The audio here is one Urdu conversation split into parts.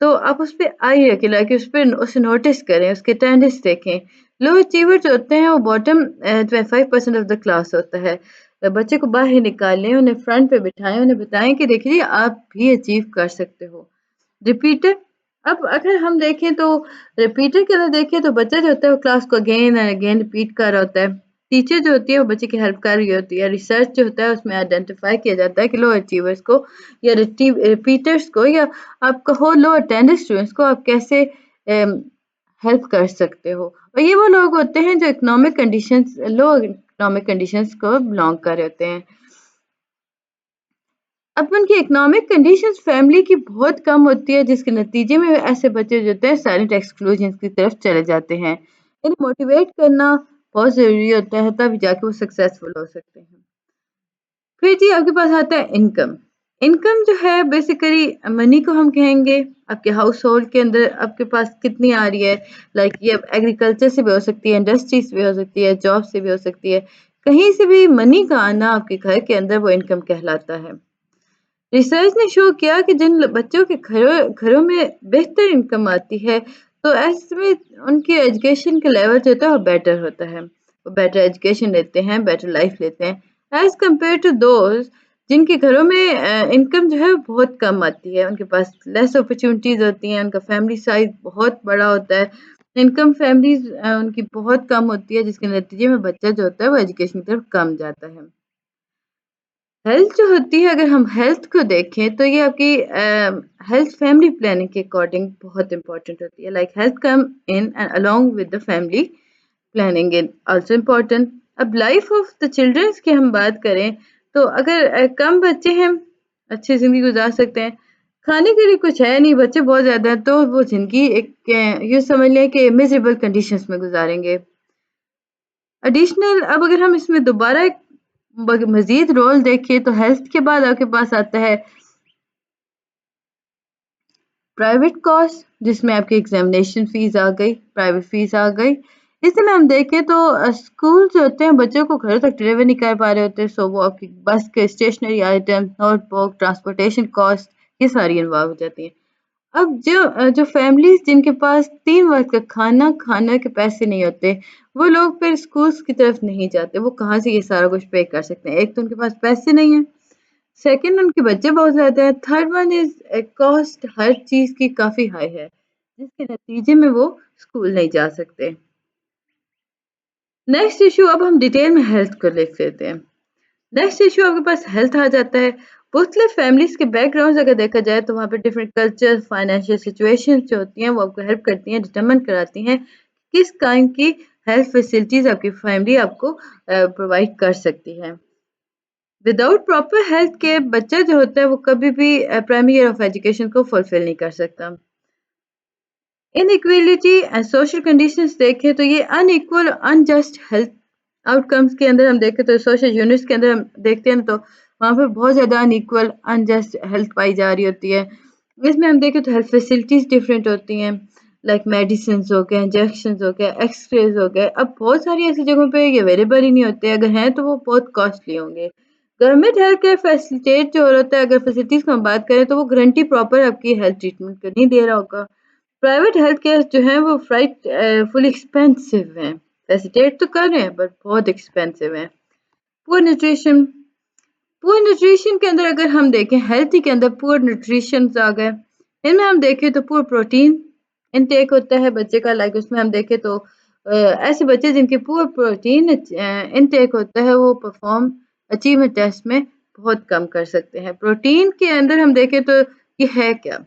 تو آپ اس پہ آئی رکھیں، لائک اس پہ اسے نوٹس کریں، اس کے اٹینڈنس دیکھیں. لو اچیور جو ہوتے ہیں وہ باٹم 25% آف دا کلاس ہوتا ہے. بچے کو باہر نکالیں، انہیں فرنٹ پہ بٹھائیں، انہیں بتائیں کہ دیکھیے آپ بھی اچیو کر سکتے ہو. ریپیٹر. اب اگر ہم دیکھیں تو ریپیٹر کے اندر دیکھیں تو بچہ جو ہوتا ہے وہ کلاس کو اگین اینڈ اگین ریپیٹ کر رہا ہوتا ہے. ٹیچر جو ہوتی ہے وہ بچے کی ہیلپ کر رہی ہوتی ہے. ریسرچ جو ہوتا ہے اس میں آئیڈینٹیفائی کیا جاتا ہے کہ لو اچیورس کو یا ریپیٹرس کو یا آپ کہو لو اٹینڈنس اسٹوڈنٹس کو آپ کیسے ہیلپ کر سکتے ہو. اور یہ وہ لوگ ہوتے ہیں جو لو اکنامک کنڈیشنز کو بلانگ کر رہے ہوتے ہیں. اب ان کی اکنامک کنڈیشنز فیملی کی بہت کم ہوتی ہے، جس کے نتیجے میں ایسے بچے جو ہوتے ہیں سائلنٹ ایکسکلوژن کی طرف چلے جاتے ہیں. انہیں موٹیویٹ کرنا بہت ضروری ہوتا ہے تب جا کے وہ سکسیسفل ہو سکتے ہیں. پھر جی آپ کے پاس آتا ہے انکم. انکم جو ہے بیسیکلی منی کو ہم کہیں گے آپ کے ہاؤس ہولڈ کے اندر آپ کے پاس کتنی آ رہی ہے. لائک یہ ایگریکلچر سے بھی ہو سکتی ہے، انڈسٹری سے بھی ہو سکتی ہے، جاب سے بھی ہو سکتی ہے. کہیں سے بھی منی کا آنا آپ کے گھر کے اندر وہ انکم کہلاتا ہے. ریسرچ نے شو کیا کہ جن بچوں کے گھروں میں بہتر انکم آتی ہے تو ایسے میں ان کی ایجوکیشن کا لیول جو ہوتا ہے وہ بیٹر ہوتا ہے. وہ بیٹر ایجوکیشن لیتے ہیں، بیٹر لائف لیتے ہیں ایز کمپیئر ٹو دوز جن کے گھروں میں انکم جو ہے بہت کم آتی ہے. ان کے پاس لیس اپرچونیٹیز ہوتی ہیں، ان کا فیملی سائز بہت بڑا ہوتا ہے. انکم فیملیز ان کی بہت کم ہوتی ہے، جس کے نتیجے میں بچہ جو ہوتا ہے وہ ایجوکیشن کی طرف کم جاتا ہے. ہیلتھ جو ہوتی ہے اگر ہم ہیلتھ کو دیکھیں تو یہ آپ کی ہیلتھ فیملی پلاننگ کے اکارڈنگ بہت امپورٹنٹ ہوتی ہے. Like health come in along with the family planning is also important. اب لائف آف دا چلڈرنس کی ہم بات کریں تو اگر کم بچے ہیں اچھی زندگی گزار سکتے ہیں. کھانے کے لیے کچھ ہے نہیں، بچے بہت زیادہ ہیں تو وہ زندگی ایک یہ سمجھ لیں کہ میزریبل کنڈیشنز میں گزاریں گے. ایڈیشنل اب اگر ہم اس میں دوبارہ ایک مزید رول دیکھیں تو ہیلتھ کے بعد آپ کے پاس آتا ہے پرائیویٹ کاسٹ، جس میں آپ کی ایگزامینیشن فیس آ گئی، پرائیویٹ فیس آ گئی. اس میں ہم دیکھیں تو اسکول جو ہوتے ہیں بچوں کو گھر تک ڈلیور نہیں کر پا رہے ہوتے. سو وہ آپ کی بس کے stationery item, note book, transportation cost یہ ساری انوالو ہو جاتی ہیں. اب جو فیملیز جن کے پاس 3 وقت کا کھانا کے پیسے نہیں ہوتے وہ لوگ پھر اسکولس کی طرف نہیں جاتے. وہ کہاں سے یہ سارا کچھ پے کر سکتے ہیں؟ ایک تو ان کے پاس پیسے نہیں ہیں، سیکنڈ ان کے بچے بہت زیادہ ہیں، تھرڈ ون از کاسٹ ہر چیز کی کافی ہائی ہے، جس کے نتیجے میں وہ اسکول نہیں جا سکتے. نیکسٹ ایشو اب ہم ڈیٹیل میں ہیلتھ کو لکھ لیتے ہیں. نیکسٹ ایشو آپ کے پاس ہیلتھ آ جاتا ہے. مختلف فیملیز کے بیک گراؤنڈ اگر دیکھا جائے تو وہاں پہ ڈفرینٹ کلچر، فائنینشیل سچویشن جو ہوتی ہیں وہ آپ کو ہیلپ کرتی ہیں، ڈٹرمن کراتی ہیں کس کائنڈ کی ہیلتھ فیسلٹیز آپ کی فیملی آپ کو پرووائڈ کر سکتی ہے. وداؤٹ پراپر ہیلتھ کے بچہ جو ہوتا ہے وہ کبھی بھی پرائمری ایئر آف ایجوکیشن کو فلفل نہیں کر سکتا. Inequality and social conditions دیکھیں تو یہ unequal unjust health outcomes کے اندر ہم دیکھیں تو سوشل یونٹس کے اندر ہم دیکھتے ہیں تو وہاں پہ بہت زیادہ ان ایکول انجسٹ ہیلتھ پائی جا رہی ہوتی ہے. اس میں ہم دیکھیں تو ہیلتھ فیسلٹیز ڈفرینٹ ہوتی ہیں، لائک میڈیسنز ہو گئے، انجیکشنز ہو گئے، ایکس ریز ہو گئے. اب بہت ساری ایسی جگہوں پہ یہ اویلیبل ہی نہیں ہوتے، اگر ہیں تو وہ بہت کاسٹلی ہوں گے. گورنمنٹ ہیلتھ کیئر فیسلیٹیٹ جو ہوتا ہے اگر فیسلٹیز کو ہم بات کریں تو وہ گارنٹی پراپر آپ کی ہیلتھ ٹریٹمنٹ کو نہیں دے رہا ہوگا. پرائیویٹ ہیلتھ کیئر جو ہیں وہ فلی ایکسپینسو ہیں، فیسلیٹیٹ تو کر رہے ہیں بٹ بہت ایکسپینسو ہیں. پور نیوٹریشن کے اندر اگر ہم دیکھیں ہیلتھی کے اندر پور نیوٹریشن آ گئے. ان میں ہم دیکھیں تو پور پروٹین انٹیک ہوتا ہے بچے کا. لائک اس میں ہم دیکھیں تو ایسے بچے جن کی پور پروٹین انٹیک ہوتا ہے وہ پرفارم اچیومنٹ ٹیسٹ میں بہت کم کر سکتے ہیں. پروٹین کے اندر ہم دیکھیں تو یہ ہے کیا؟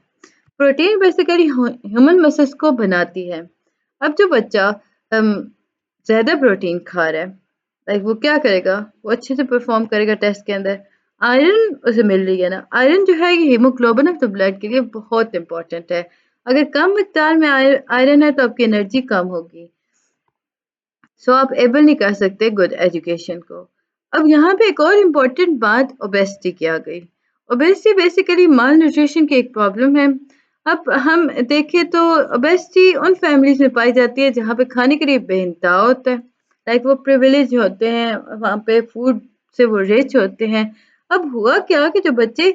پروٹین بیسیکلی ہیومن مسلس کو بناتی ہے. اب جو بچہ زیادہ پروٹین کھا رہا ہے لائک وہ کیا کرے گا؟ وہ اچھے سے پرفارم کرے گا ٹیسٹ کے اندر. آئرن اسے مل رہی ہے نا، آئرن جو ہے یہ ہیموگلوبن آف دا بلڈ کے لیے بہت امپورٹنٹ ہے. اگر کم مقدار میں آئرن ہے تو آپ کی انرجی کم ہوگی، سو آپ ایبل نہیں کر سکتے گڈ ایجوکیشن کو. اب یہاں پہ ایک اور امپورٹنٹ بات اوبیسٹی کی آ گئی. اوبیسٹی بیسیکلی مال نیوٹریشن کی ایک پرابلم ہے. اب ہم دیکھیں تو اوبیسٹی ان فیملیز میں پائی جاتی ہے جہاں پہ کھانے کے لیے بے انتہا ہوتا ہے، لائک وہ پریویلیج ہوتے ہیں، وہاں پہ فوڈ سے وہ ریچ ہوتے ہیں. اب ہوا کیا کہ جو بچے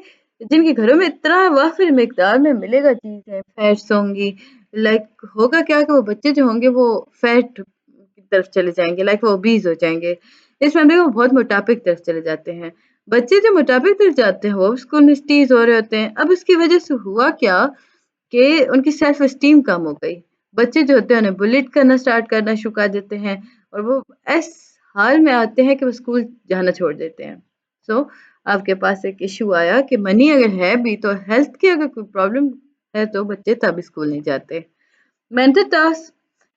جن کے گھروں میں اتنا وافر مقدار میں ملے گا چیزیں، فیٹس ہوں گی، لائک ہوگا کیا کہ وہ بچے جو ہوں گے وہ فیٹ کی طرف چلے جائیں گے، لائک وہ اوبیز ہو جائیں گے. اس میں ہم دیکھو بہت موٹاپے کی طرف چلے جاتے ہیں. بچے جو موٹاپے کی طرف جاتے ہیں وہ اسکول میں ٹیز ہو رہے ہوتے ہیں. اب اس کی وجہ سے ہوا کیا کہ ان کی سیلف اسٹیم کم ہو گئی. بچے جو ہوتے ہیں انہیں بلیٹ کرنا اسٹارٹ کرنا شروع کر دیتے ہیں اور وہ اس حال میں آتے ہیں کہ وہ اسکول جانا چھوڑ دیتے ہیں. سو آپ کے پاس ایک ایشو آیا کہ منی اگر ہے بھی تو ہیلتھ کی اگر کوئی پرابلم ہے تو بچے تب اسکول نہیں جاتے. مینٹل ٹاسک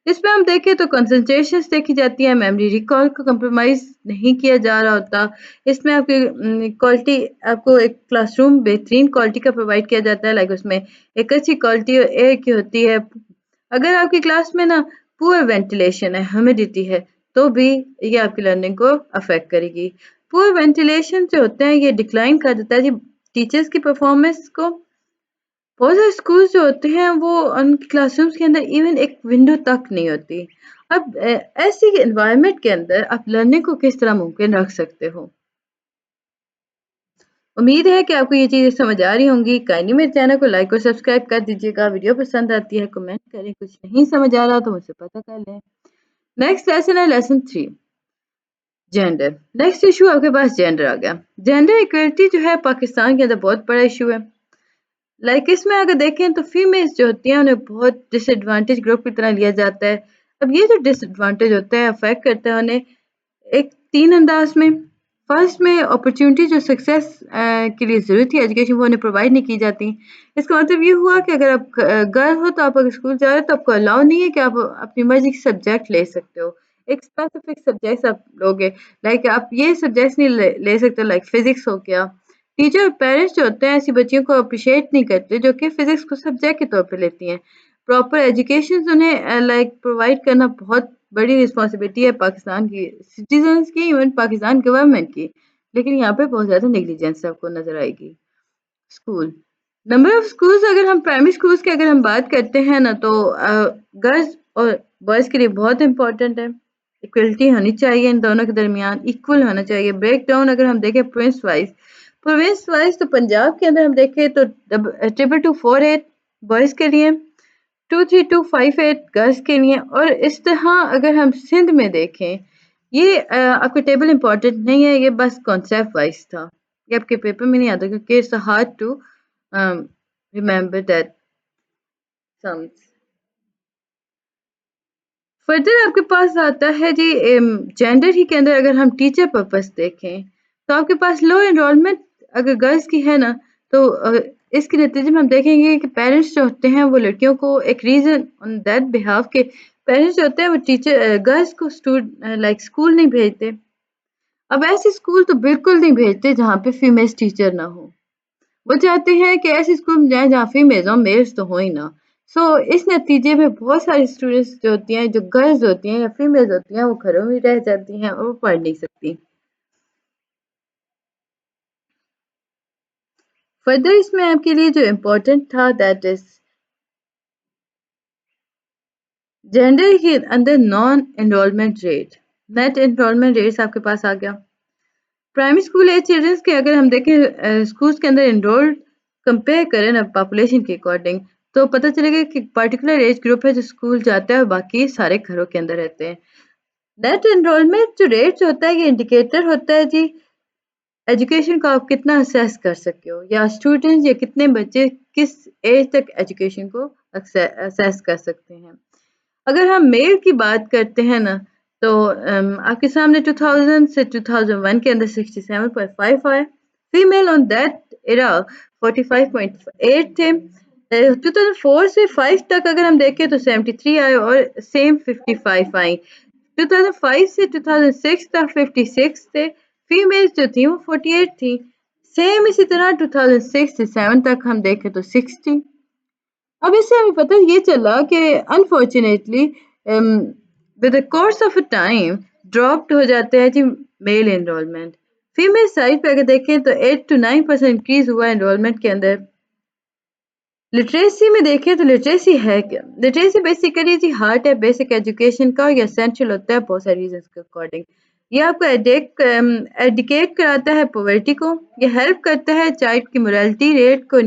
اس میں ہم دیکھیں تو کنسنٹریشن دیکھی جاتی ہے، میموری ریکال کو کمپرومائز نہیں کیا جا رہا ہوتا. اس میں آپ کی کوالٹی آپ کو ایک کلاس روم بہترین کوالٹی کا پرووائڈ کیا جاتا ہے، لائک اس میں ایک اچھی کوالٹی ایئر کی ہوتی ہے. اگر آپ کی کلاس میں نا پور وینٹیلیشن ہے، ہیومیڈیٹی ہے تو بھی یہ آپ کی لرننگ کو افیکٹ کرے گی. پور وینٹیلیشن جو ہوتا ہے یہ ڈکلائن کر دیتا ہے جی ٹیچرز کی پرفارمنس کو. بہت سارے اسکولس جو ہوتے ہیں وہ ان کی کلاس رومس کے اندر ایون ایک ونڈو تک نہیں ہوتی. اب ایسی انوائرمنٹ کے اندر آپ لرننگ کو کس طرح ممکن رکھ سکتے ہو؟ امید ہے کہ آپ کو یہ چیزیں سمجھ آ رہی ہوں گی. کائنڈلی میرے چینل کو لائک اور سبسکرائب کر دیجیے گا. ویڈیو پسند آتی ہے کمنٹ کریں، کچھ نہیں سمجھ آ رہا تو مجھ سے پتہ کر لیں. نیکسٹ لیسن ہے لیسن 3 جینڈر. نیکسٹ ایشو آپ کے پاس جینڈر آ گیا. جینڈر ایکویلٹی جو ہے پاکستان کے اندر بہت بڑا ایشو ہے. لائک اس میں اگر دیکھیں تو فیمیلز جو ہوتی ہیں انہیں بہت ڈس ایڈوانٹیج گروپ کی طرح لیا جاتا ہے. اب یہ جو ڈس ایڈوانٹیج ہوتا ہے افیکٹ کرتا ہے انہیں ایک 3 انداز میں. فرسٹ میں اپرچونٹی جو سکسیس کے لیے ضرورت تھی ایجوکیشن وہ انہیں پرووائڈ نہیں کی جاتی. اس کا مطلب یہ ہوا کہ اگر آپ گرل ہو تو آپ اگر اسکول جا رہے ہو تو آپ کو الاؤ نہیں ہے کہ آپ اپنی مرضی کے سبجیکٹ لے سکتے ہو. ایک اسپیسیفک سبجیکٹ آپ لوگے، لائک آپ یہ سبجیکٹس نہیں لے سکتے، لائک فزکس ہو گیا. ٹیچر اور پیرنٹس جو ہوتے ہیں ایسی بچیوں کو اپریشیٹ نہیں کرتے جو کہ فزکس کو سبجیکٹ کے طور پہ لیتی ہیں. پراپر ایجوکیشن انہیں لائک پرووائڈ کرنا بہت بڑی رسپانسبلٹی ہے پاکستان کی سٹیزنس کی، ایون پاکستان گورنمنٹ کی. لیکن یہاں پہ بہت زیادہ نیگلیجنس آپ کو نظر آئے گی. اسکول نمبر آف اسکولس اگر ہم پرائمری اسکولس کی اگر ہم بات کرتے ہیں نا تو گرلس اور بوائز کے لیے بہت امپورٹنٹ ہے. ایکویلٹی ہونی چاہیے ان دونوں کے درمیان، ایکول ہونا چاہیے. بریک ڈاؤن اگر ہم دیکھیں پروونس وائز تو پنجاب کے اندر ہم دیکھیں تو 2248 بوائز کے لیے، 23258 گرلس کے لیے. اور اس طرح اگر ہم سندھ میں دیکھیں یہ آپ کا ٹیبل امپورٹنٹ نہیں ہے، یہ بس کانسیپٹ وائز تھا. یہ آپ کے پیپر میں نہیں آتا کیونکہ it's hard to remember that sums. Further آپ کے پاس آتا ہے جی جینڈر ہی کے اندر اگر ہم ٹیچر پرپس دیکھیں تو آپ کے پاس لو انرولمنٹ اگر گرلس کی ہے نا تو اس کے نتیجے میں ہم دیکھیں گے کہ پیرنٹس جو ہوتے ہیں وہ لڑکیوں کو ایک ریزن آن دیٹ بہاف کے پیرنٹس جو ہوتے ہیں وہ ٹیچر گرلس کو لائک اسکول نہیں بھیجتے. اب ایسے اسکول تو بالکل نہیں بھیجتے جہاں پہ فیمیل ٹیچر نہ ہو. وہ چاہتے ہیں کہ ایسے اسکول میں جائیں جہاں فیمیلز ہوں، میلز تو ہو ہی نہ. سو اس نتیجے میں بہت ساری اسٹوڈینٹس جو ہوتی ہیں جو گرلز ہوتی ہیں یا فیمیلز ہوتی ہیں وہ گھروں میں رہ جاتی ہیں اور وہ پڑھ نہیں سکتی. فردر اس میں آپ کے لیے جو امپورٹنٹ تھا دیٹ از جینڈر کے اندر non enrolment rate. Net enrolment rates آپ کے پاس آ گیا. پرائمری اسکول ایج چلڈرنس کے اگر ہم دیکھیں اسکولس کے اندر انرولڈ کمپیئر کریں نا پاپولیشن کے اکارڈنگ تو پتہ چلے گا کہ پرٹیکولر ایج گروپ ہے جو اسکول جاتا ہے اور باقی سارے گھروں کے اندر رہتے ہیں. نیٹ انرولمنٹ جو ریٹ ہوتا ہے یہ انڈیکیٹر ہوتا ہے جی ایجوکیشن کو آپ کتنا اسیس کر سکتے ہو یا اسٹوڈنٹ یا کتنے بچے کس ایج تک ایجوکیشن کو اسیس کر سکتے ہیں. اگر ہم میل کی بات کرتے ہیں نا تو آپ کے سامنے 2000 سے 2001 کے اندر 67.5 آئے. فیمیل آن دیٹ ایرا 45.8 تھے. 2004 سے 5 تک اگر ہم دیکھیں تو 73 آئے اور سیم 55 آئیں. 2005 سے 2006 تک 56 تھے. فیمیل جو تھیں وہ 48 تھیں. سیم اسی طرح 2006 سے 7 تک ہم دیکھیں تو 60. اب اس سے ہمیں پتہ یہ چلا کہ unfortunately with the course of a time dropped ہو جاتے ہیں جی میل انرولمنٹ. فیمیل سائڈ پہ اگر دیکھیں تو 8 to 9% انکریز ہوا انرولمنٹ کے اندر. لٹریسی میں دیکھیں تو لٹریسی ہے کیا؟ لٹریسی بیسیکلی جی ہارٹ ہے بیسک ایجوکیشن کا یا اسینشل ہوتا ہے بہت سارے ریزنس کے اکارڈنگ. یہ آپ کو ایڈیکیٹ کراتا ہے پاورٹی کو، یہ ہیلپ کرتا ہے چائلڈ کی مورالٹی ریٹ کو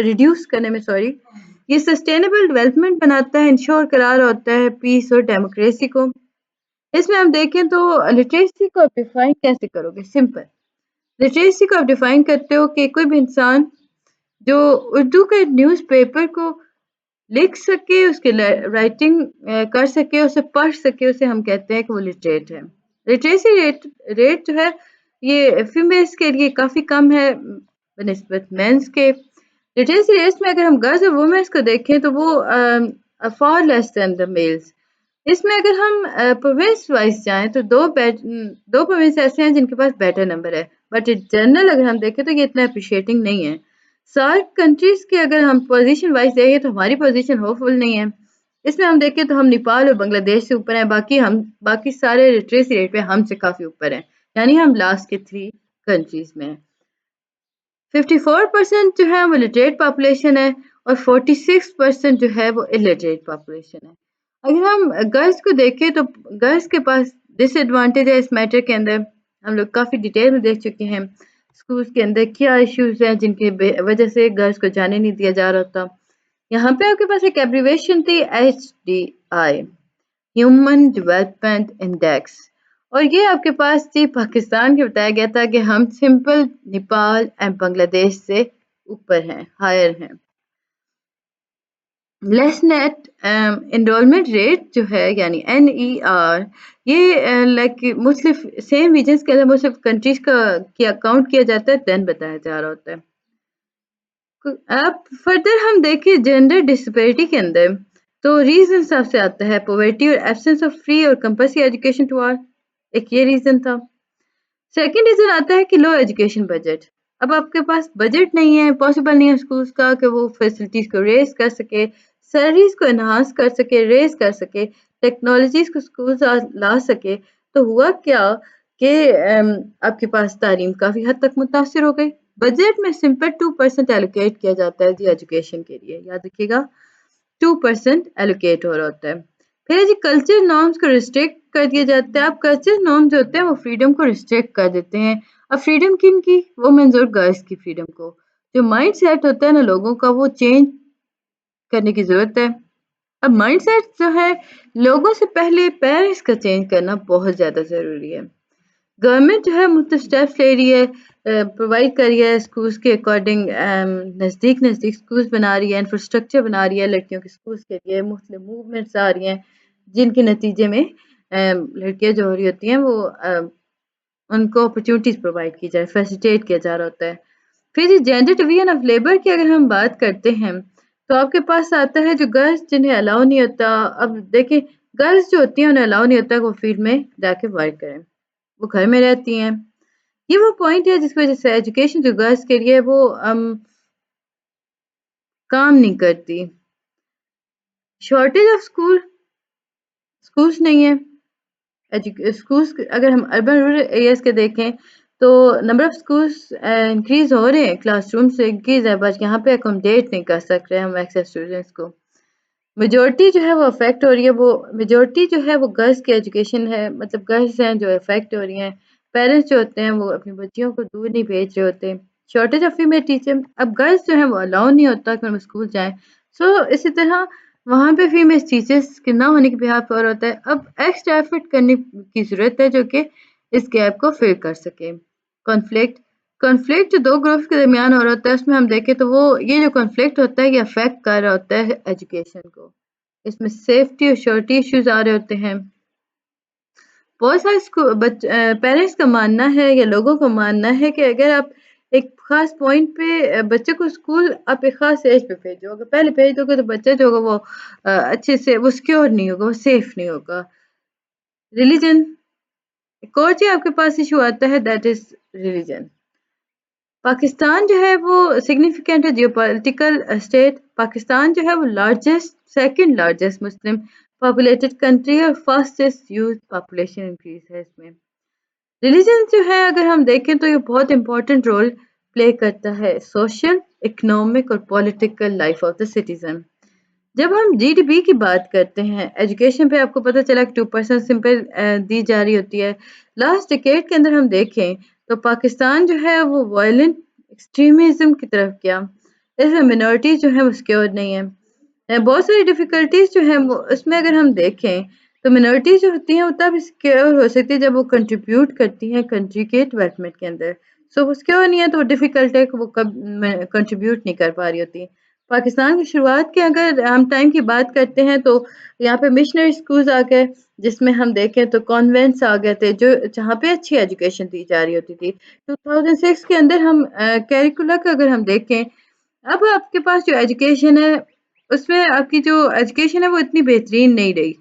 ریڈیوس کرنے میں یہ سسٹینیبل ڈیولپمنٹ بناتا ہے، انشور قرار ہوتا ہے پیس اور ڈیموکریسی کو۔ اس میں ہم دیکھیں تو لٹریسی کو آپ ڈیفائن کیسے کرو گے؟ سمپل، لٹریسی کو آپ ڈیفائن کرتے ہو کہ کوئی بھی انسان جو اردو کے نیوز پیپر کو لکھ سکے، اس کی رائٹنگ کر سکے، اسے پڑھ سکے، اسے ہم کہتے ہیں کہ وہ لٹریٹ ہے۔ لٹریسی ریٹ جو ہے یہ فیمیلز کے لیے کافی کم ہے بنسبت مینس کے۔ لٹریسی ریٹس میں اگر ہم گرلز اور وومنس کو دیکھیں تو وہ for less then the meals. اس میں اگر ہم پروونس وائز جائیں تو دو پروونس ایسے ہیں جن کے پاس بیٹر نمبر ہے، بٹ جنرل اگر ہم دیکھیں تو یہ اتنا اپریشیٹنگ نہیں ہے۔ سارک کنٹریز کے اگر ہم پوزیشن وائز دیکھیں تو ہماری پوزیشن ہوپ فل نہیں ہے۔ اس میں ہم دیکھیں تو ہم نیپال اور بنگلہ دیش سے اوپر ہیں، باقی سارے لٹریسی ریٹ پہ ہم سے کافی اوپر ہیں، یعنی ہم لاسٹ کے 3 کنٹریز میں ہیں۔ 54% جو ہے وہ لٹریٹ پاپولیشن ہے اور 46% جو ہے وہ الٹریٹ پاپولیشن ہے۔ اگر ہم گرلز کو دیکھیں تو گرلز کے پاس ڈس ایڈوانٹیج ہے اس میٹر کے اندر، ہم لوگ کافی ڈیٹیل میں دیکھ چکے ہیں اسکولس کے اندر کیا ایشوز ہیں جن کی وجہ سے گرلز کو جانے نہیں دیا جا رہا تھا۔ یہاں پہ آپ کے پاس ایک ایبریویشن تھی HDI، ہیومن ڈیولپمنٹ انڈیکس، اور یہ آپ کے پاس تھی پاکستان کے بتایا گیا تھا کہ ہم سمپل نیپال اینڈ بنگلہ دیش سے اوپر ہیں، ہائر ہیں۔ لیس نیٹ انرولمنٹ ریٹ جو ہے یعنی NER، یہ لائک مختلف سیم ریجنس کے اندر مختلف کنٹریز کا کاؤنٹ کیا جاتا ہے دین بتایا جا رہا ہوتا ہے۔ اب فردر ہم دیکھیں جینڈر ڈسپیرٹی کے اندر تو ریزن سب سے آتا ہے پاورٹی اور ایبسنس آف فری اور کمپلسری ایجوکیشن ٹو آل، ایک یہ ریزن تھا۔ سیکنڈ ریزن آتا ہے کہ لو ایجوکیشن بجٹ۔ اب آپ کے پاس بجٹ نہیں ہے، پاسبل نہیں ہے اسکولس کا کہ وہ فیسلٹیز کو ریز کر سکے، سیلریز کو انہانس کر سکے، ریز کر سکے، ٹیکنالوجیز کو اسکولس لا سکے، تو ہوا کیا کہ آپ کے پاس تعلیم کافی حد تک متاثر ہو گئی۔ بجٹ میں سمپل 2% ایلوکیٹ کیا جاتا ہے جی ایجوکیشن کے لیے، یاد رکھیے گا 2% ایلوکیٹ ہو رہا ہوتا ہے۔ پھر جی کلچر نارمز کو ریسٹرکٹ کر دیا جاتا ہے۔ اب کلچر نارمز جو ہوتے ہیں وہ فریڈم کو ریسٹرکٹ کر دیتے ہیں۔ اب فریڈم کن کی؟ وومنز اور گرلز کی فریڈم کو۔ جو مائنڈ سیٹ ہوتا ہے نا لوگوں کا وہ چینج کرنے کی ضرورت ہے۔ اب مائنڈ سیٹ جو ہے لوگوں سے پہلے پیرنٹس کا چینج کرنا بہت زیادہ ضروری ہے۔ گورنمنٹ جو ہے مختلف اسٹیپس لے رہی ہے، پرووائڈ کر رہی ہے اسکولس کے اکارڈنگ، نزدیک اسکولس بنا رہی ہے، انفراسٹرکچر بنا رہی ہے لڑکیوں کے اسکولس کے لیے، مختلف موومنٹس آ رہی ہیں جن کے نتیجے میں لڑکیاں جو ہو رہی ہوتی ہیں وہ ان کو اپرچونیٹیز پرووائڈ کی جائے، فیسیلیٹیٹ کیا جا رہا ہوتا ہے۔ پھر یہ جینڈر ڈویژن آف لیبر کی اگر ہم بات کرتے ہیں تو آپ کے پاس آتا ہے جو گرلز جنہیں الاؤ نہیں ہوتا۔ اب دیکھیں گرلز جو ہوتی ہیں انہیں الاؤ نہیں ہوتا کہ وہ فیلڈ میں جا کے ورک کریں، وہ گھر میں رہتی ہیں۔ یہ وہ پوائنٹ ہے جس کی وجہ سے ایجوکیشن جو گرلز کے لیے وہ کام نہیں کرتی۔ شارٹیج آف اسکولس نہیں ہے۔ اسکولس اگر ہم اربن رورل ایریاز کے دیکھیں تو نمبر آف اسکولس انکریز ہو رہے ہیں، کلاس روم سے انکریز ہے، بس یہاں پہ اکوموڈیٹ نہیں کر سک رہے ہم ایکسیس اسٹوڈنٹس کو۔ میجورٹی جو ہے وہ افیکٹ ہو رہی ہے، وہ میجورٹی جو ہے وہ گرلز کی ایجوکیشن ہے، مطلب گرلز ہیں جو افیکٹ ہو رہی ہیں۔ پیرنٹس جو ہوتے ہیں وہ اپنی بچیوں کو دور نہیں بھیج رہے ہوتے۔ شارٹیج آف فیمیل ٹیچر، اب گرلز جو ہیں وہ الاؤ نہیں ہوتا کہ ہم اسکول جائیں، سو اسی طرح وہاں پہ فیمیل ٹیچرس کے نہ ہونے کے بہاف پر ہوتا ہے۔ اب ایکسٹرا ایفرٹ کرنے کی ضرورت ہے جو کہ اس گیپ کو فل کر سکے۔ کنفلکٹ جو دو گروپس کے درمیان ہو رہا ہوتا ہے اس میں ہم دیکھیں تو وہ یہ جو کنفلکٹ ہوتا ہے یہ افیکٹ کر رہا ہوتا ہے ایجوکیشن کو، اس میں سیفٹی اور شیورٹی ایشوز آ رہے ہوتے ہیں۔ بہت سارے پیرنٹس کا ماننا ہے یا لوگوں کا ماننا ہے کہ اگر آپ ایک خاص پوائنٹ پہ بچے کو اسکول آپ ایک خاص ایج پہ بھیجو، اگر پہلے بھیج دو گے تو بچہ جو ہوگا وہ اچھے سے وہ سیکیور نہیں ہوگا، وہ سیف نہیں ہوگا۔ ریلیجن، ایک اور چیز آپ کے پاس ایشو آتا ہے دیٹ از ریلیجن۔ پاکستان جو ہے وہ سگنیفیکنٹ ہے جیو پولیٹیکل اسٹیٹ۔ پاکستان جو ہے وہ سیکنڈ لارجسٹ مسلم پاپولیٹڈ کنٹری اور فاسٹسٹ یوتھ پاپولیشن انکریز ہے اس میں۔ ریلیجن جو ہے اگر ہم دیکھیں تو یہ بہت امپورٹنٹ رول پلے کرتا ہے سوشل، اکنامک اور political life of the citizen. جب ہم GDP کی بات کرتے ہیں ایجوکیشن پہ آپ کو پتہ چلا کہ 2% سمپل دی جا رہی ہوتی ہے. لاسٹ ڈیکیڈ کے اندر ہم دیکھیں تو پاکستان جو ہے وہ وائلنٹ ایکسٹریمزم کی طرف گیا. اس میں منورٹیز جو ہیں وہ سیکیور نہیں ہیں. بہت ساری ڈیفیکلٹیز جو ہیں وہ اس میں اگر ہم دیکھیں تو منورٹیز جو ہوتی ہیں وہ تب سیکیور ہو سکتی ہے جب وہ کنٹریبیوٹ کرتی ہیں کنٹری کے ڈیولپمنٹ کے اندر. سو وہ سیکیور نہیں ہے تو ڈیفیکلٹ ہے کہ وہ کب کنٹریبیوٹ نہیں کر پا رہی ہوتی. پاکستان کی شروعات کے اگر ہم ٹائم کی بات کرتے ہیں تو یہاں پہ مشنری اسکولز آ گئے جس میں ہم دیکھیں تو کانوینٹس آ گئے تھے جو جہاں پہ اچھی ایجوکیشن دی جا رہی ہوتی تھی. 2006 کے اندر ہم کیریکولا کا اگر ہم دیکھیں اب آپ کے پاس جو ایجوکیشن ہے اس میں آپ کی جو ایجوکیشن ہے وہ اتنی بہترین نہیں رہی.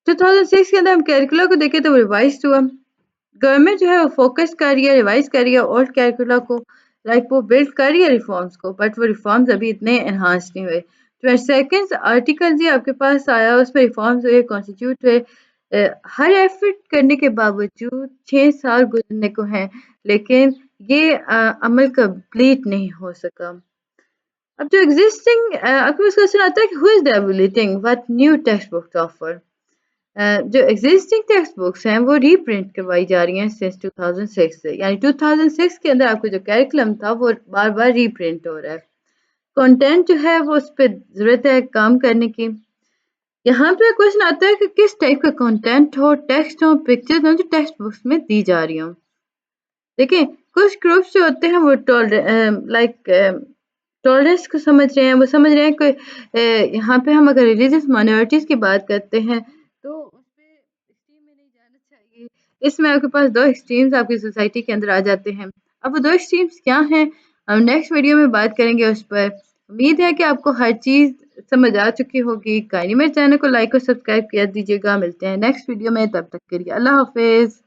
2006 کے اندر ہم کیریکولا کو دیکھیں تو وہ ریوائز ہوا. گورنمنٹ جو ہے وہ فوکس کر رہی ہے ریوائز کر رہی ہے اولڈ کیریکولا کو لائک وہ بلڈ کر رہی ہے ریفارمس کو بٹ وہ ریفارمز ابھی اتنے انہانس نہیں ہوئے. 22nd آرٹیکل جی آپ کے پاس آیا اس میں ریفارمز ہوئے کانسٹیٹیوٹ ہوئے. ہر ایفرٹ کرنے کے باوجود 6 سال گزرنے کو ہیں لیکن یہ عمل کمپلیٹ نہیں ہو سکا. اب جو ایگزسٹنگ آپ کے پاس کوشچن آتا ہے کہ who is evaluating what new text books offer. جو ایگزسٹنگ ٹیکسٹ بکس ہیں وہ ری پرنٹ کروائی جا رہی ہیں سنس 2006 سے یعنی 2006 کے اندر آپ کو جو کیریکولم تھا وہ بار بار ری پرنٹ ہو رہا ہے. کنٹینٹ جو ہے وہ اس پہ ضرورت ہے کام کرنے کی. یہاں پہ کوشچن آتا ہے کہ کس ٹائپ کا کنٹینٹ ہو ٹیکسٹ ہو پکچرز ہوں جو ٹیکسٹ بکس میں دی جا رہی ہوں. دیکھیں کچھ گروپس جو ہوتے ہیں وہ لائک ٹالرنس کو سمجھ رہے ہیں وہ سمجھ رہے ہیں کہ یہاں پہ ہم اگر ریلیجیس مائنورٹیز کی بات کرتے ہیں تو اس پہ ایکسٹریم میں نہیں جانا چاہیے. اس میں آپ کے پاس 2 ایکسٹریمز آپ کی سوسائٹی کے اندر آ جاتے ہیں. اب وہ 2 ایکسٹریمز کیا ہیں ہم نیکسٹ ویڈیو میں بات کریں گے اس پر. امید ہے کہ آپ کو ہر چیز سمجھ آ چکی ہوگی. کائنڈلی میرے چینل کو لائک اور سبسکرائب کر دیجیے گا. ملتے ہیں نیکسٹ ویڈیو میں تب تک کے لیے اللہ حافظ.